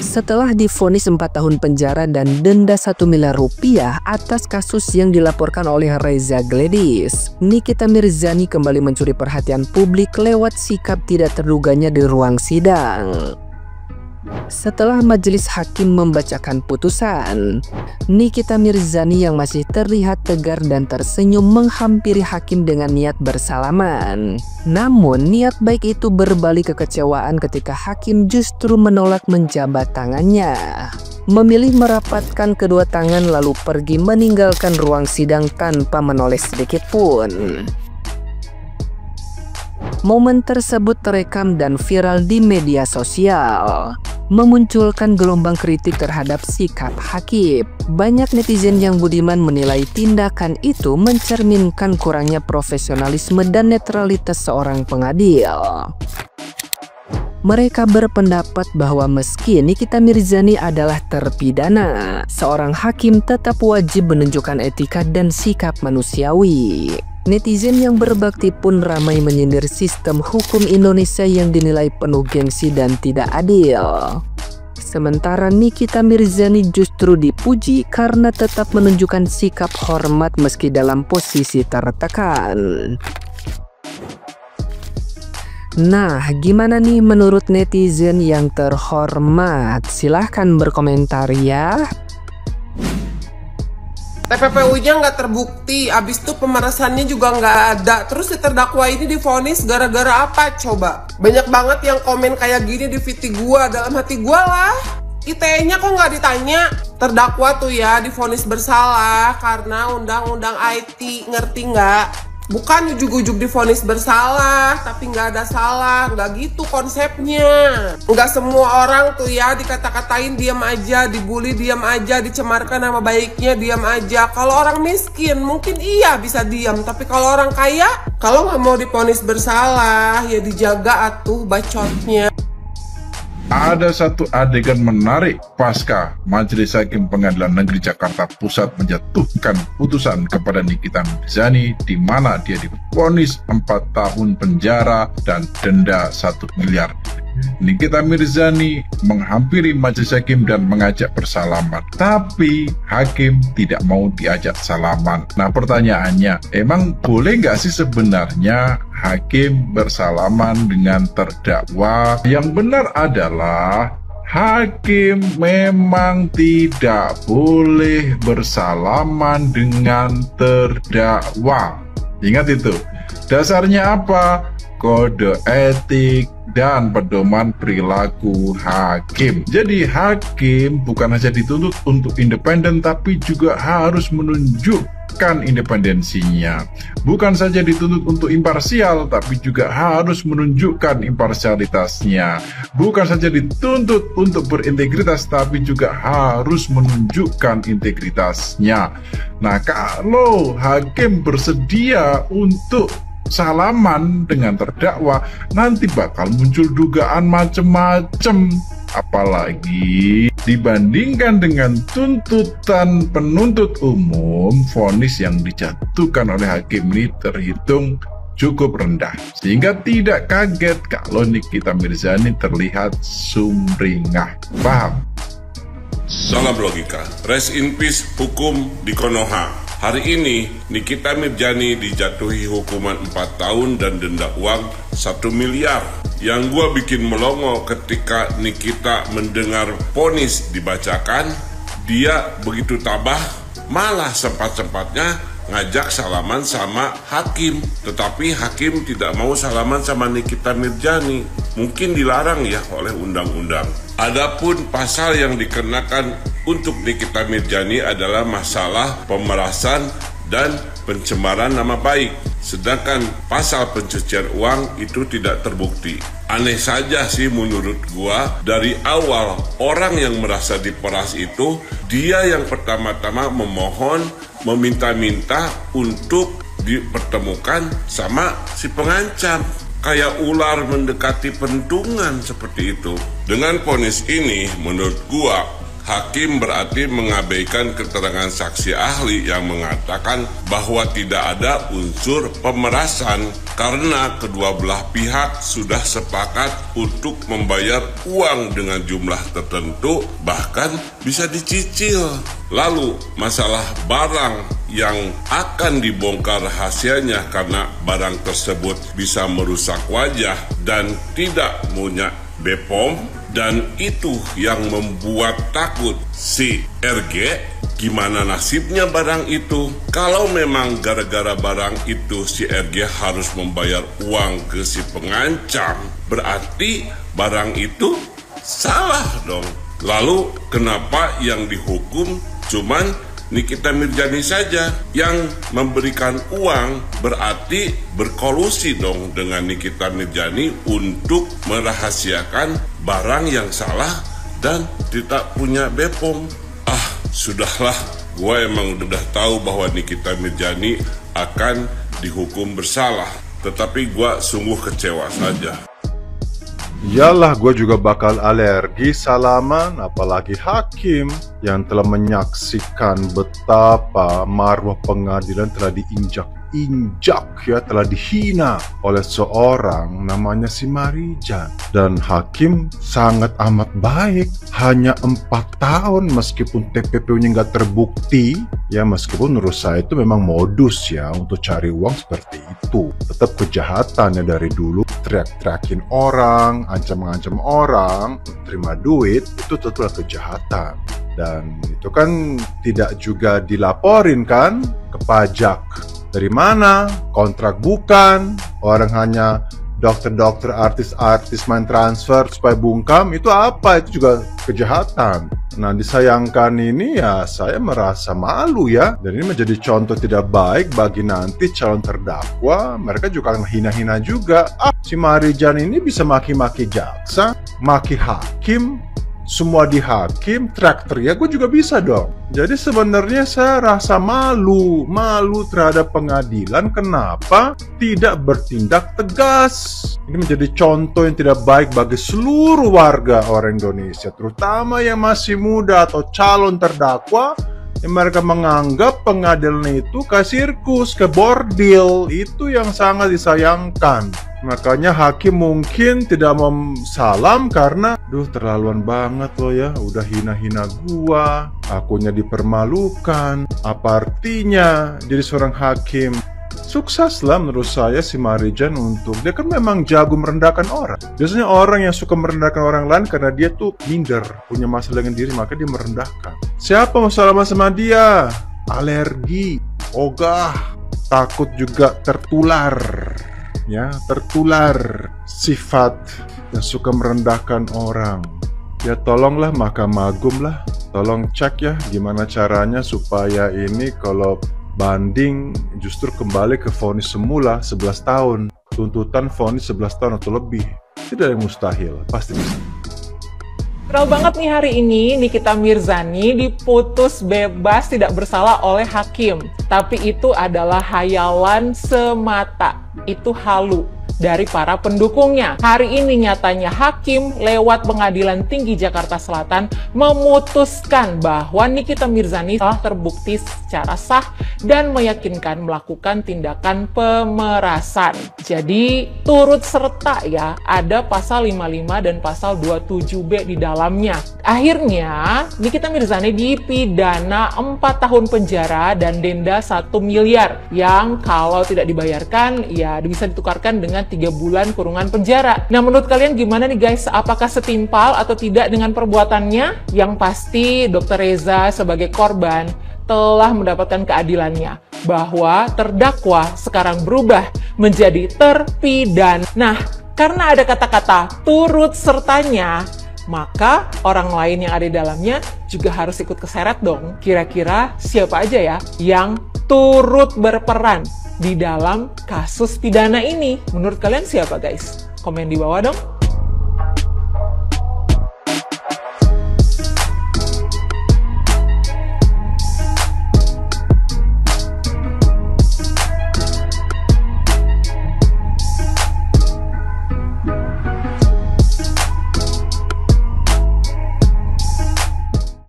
Setelah divonis 4 tahun penjara dan denda 1 miliar rupiah atas kasus yang dilaporkan oleh Reza Gladys, Nikita Mirzani kembali mencuri perhatian publik lewat sikap tidak terduganya di ruang sidang. Setelah majelis hakim membacakan putusan, Nikita Mirzani yang masih terlihat tegar dan tersenyum menghampiri hakim dengan niat bersalaman. Namun niat baik itu berbalik kekecewaan ketika hakim justru menolak menjabat tangannya. Memilih merapatkan kedua tangan lalu pergi meninggalkan ruang sidang tanpa menoleh sedikit pun. Momen tersebut terekam dan viral di media sosial, memunculkan gelombang kritik terhadap sikap hakim. Banyak netizen yang budiman menilai tindakan itu mencerminkan kurangnya profesionalisme dan netralitas seorang pengadil. Mereka berpendapat bahwa meski Nikita Mirzani adalah terpidana, seorang hakim tetap wajib menunjukkan etika dan sikap manusiawi. Netizen yang berbakti pun ramai menyindir sistem hukum Indonesia yang dinilai penuh gengsi dan tidak adil. Sementara Nikita Mirzani justru dipuji karena tetap menunjukkan sikap hormat meski dalam posisi tertekan. Nah, gimana nih menurut netizen yang terhormat? Silahkan berkomentar ya. TPPU-nya nggak terbukti, abis itu pemerasannya juga nggak ada. Terus si terdakwa ini divonis gara-gara apa coba? Banyak banget yang komen kayak gini di VT gua. Dalam hati gua lah, ITE-nya kok nggak ditanya? Terdakwa tuh ya divonis bersalah karena undang-undang IT, ngerti nggak? Bukan ujuk-ujuk divonis bersalah, tapi nggak ada salah, nggak gitu konsepnya. Nggak semua orang tuh ya dikata-katain diam aja, dibully diam aja, dicemarkan nama baiknya diam aja. Kalau orang miskin mungkin iya bisa diam, tapi kalau orang kaya, kalau nggak mau divonis bersalah ya dijaga atuh bacotnya. Ada satu adegan menarik pasca Majelis Hakim Pengadilan Negeri Jakarta Pusat menjatuhkan putusan kepada Nikita Mirzani di mana dia divonis 4 tahun penjara dan denda 1 miliar. Nikita Mirzani menghampiri majelis hakim dan mengajak bersalaman, tapi hakim tidak mau diajak salaman. Nah, pertanyaannya, emang boleh nggak sih sebenarnya hakim bersalaman dengan terdakwa? Yang benar adalah hakim memang tidak boleh bersalaman dengan terdakwa. Ingat itu. Dasarnya apa? Kode etik dan pedoman perilaku hakim. Jadi hakim bukan saja dituntut untuk independen, tapi juga harus menunjukkan independensinya. Bukan saja dituntut untuk imparsial, tapi juga harus menunjukkan imparsialitasnya. Bukan saja dituntut untuk berintegritas, tapi juga harus menunjukkan integritasnya. Nah, kalau hakim bersedia untuk salaman dengan terdakwa, nanti bakal muncul dugaan macem-macem. Apalagi dibandingkan dengan tuntutan penuntut umum, vonis yang dijatuhkan oleh hakim ini terhitung cukup rendah. Sehingga tidak kaget kalau Nikita Mirzani terlihat sumringah. Paham? Salam logika. Rest in peace hukum di Konoha. Hari ini Nikita Mirzani dijatuhi hukuman 4 tahun dan denda uang 1 miliar. Yang gua bikin melongo ketika Nikita mendengar vonis dibacakan, dia begitu tabah, malah sempat-sempatnya ngajak salaman sama hakim. Tetapi hakim tidak mau salaman sama Nikita Mirzani. Mungkin dilarang ya oleh undang-undang. Adapun pasal yang dikenakan untuk Nikita Mirzani adalah masalah pemerasan dan pencemaran nama baik. Sedangkan pasal pencucian uang itu tidak terbukti. Aneh saja sih menurut gua, dari awal orang yang merasa diperas itu, dia yang pertama-tama memohon, meminta-minta untuk dipertemukan sama si pengancam. Kayak ular mendekati pentungan seperti itu. Dengan vonis ini menurut gua, hakim berarti mengabaikan keterangan saksi ahli yang mengatakan bahwa tidak ada unsur pemerasan karena kedua belah pihak sudah sepakat untuk membayar uang dengan jumlah tertentu, bahkan bisa dicicil. Lalu masalah barang yang akan dibongkar rahasianya karena barang tersebut bisa merusak wajah dan tidak punya BPOM, dan itu yang membuat takut si RG. Gimana nasibnya barang itu? Kalau memang gara-gara barang itu si RG harus membayar uang ke si pengancam, berarti barang itu salah dong. Lalu kenapa yang dihukum cuman Nikita Mirzani saja? Yang memberikan uang berarti berkolusi dong dengan Nikita Mirzani untuk merahasiakan barang yang salah dan tidak punya BPOM. Sudahlah, gue emang udah tahu bahwa Nikita Mirzani akan dihukum bersalah, tetapi gue sungguh kecewa saja. Iyalah, gue juga bakal alergi salaman, apalagi hakim yang telah menyaksikan betapa marwah pengadilan telah diinjak ya, telah dihina oleh seorang namanya si Marijan. Dan hakim sangat amat baik, hanya 4 tahun meskipun TPP-nya nggak terbukti ya, meskipun menurut saya itu memang modus ya untuk cari uang seperti itu. Tetap kejahatan ya, dari dulu teriak-teriakin orang, ancam-ancam orang, terima duit, itu tetaplah kejahatan. Dan itu kan tidak juga dilaporin kan ke pajak. Dari mana? Kontrak bukan, orang hanya dokter-dokter, artis-artis main transfer supaya bungkam, itu apa? Itu juga kejahatan. Nah, disayangkan ini ya saya merasa malu ya. Dan ini menjadi contoh tidak baik bagi nanti calon terdakwa. Mereka juga akan hina-hina juga. Si Marijan ini bisa maki-maki jaksa, maki hakim, semua di hakim, teriak-teriak, gue juga bisa dong. Jadi sebenarnya saya rasa malu terhadap pengadilan. Kenapa tidak bertindak tegas? Ini menjadi contoh yang tidak baik bagi seluruh warga orang Indonesia, terutama yang masih muda atau calon terdakwa, yang mereka menganggap pengadilan itu kayak sirkus, kayak bordil. Itu yang sangat disayangkan. Makanya hakim mungkin tidak mau salam karena terlaluan banget lo ya, udah hina-hina gua, akunya dipermalukan. Apa artinya jadi seorang hakim? Sukses lah menurut saya si Marijan, untuk dia kan memang jago merendahkan orang. Biasanya orang yang suka merendahkan orang lain karena dia tuh minder, punya masalah dengan diri, maka dia merendahkan. Siapa mau salaman sama dia? Alergi, ogah, takut juga tertular. Ya, tertular sifat yang suka merendahkan orang. Ya tolonglah Mahkamah Agung lah, tolong cek ya gimana caranya supaya ini kalau banding justru kembali ke vonis semula 11 tahun. Tuntutan vonis 11 tahun atau lebih. Tidak yang mustahil, pasti bisa. Viral banget nih hari ini, Nikita Mirzani diputus bebas tidak bersalah oleh hakim. Tapi itu adalah hayalan semata, itu halu dari para pendukungnya. Hari ini nyatanya hakim lewat Pengadilan Tinggi Jakarta Selatan memutuskan bahwa Nikita Mirzani telah terbukti secara sah dan meyakinkan melakukan tindakan pemerasan. Jadi turut serta ya, ada pasal 55 dan pasal 27B di dalamnya. Akhirnya Nikita Mirzani dipidana 4 tahun penjara dan denda 1 miliar yang kalau tidak dibayarkan ya bisa ditukarkan dengan 3 bulan kurungan penjara. Nah, menurut kalian gimana nih guys? Apakah setimpal atau tidak dengan perbuatannya? Yang pasti Dr. Reza sebagai korban telah mendapatkan keadilannya, bahwa terdakwa sekarang berubah menjadi terpidana. Nah, karena ada kata-kata turut sertanya, maka orang lain yang ada di dalamnya juga harus ikut keseret dong. Kira-kira siapa aja ya yang turut berperan di dalam kasus pidana ini? Menurut kalian siapa guys? Komen di bawah dong.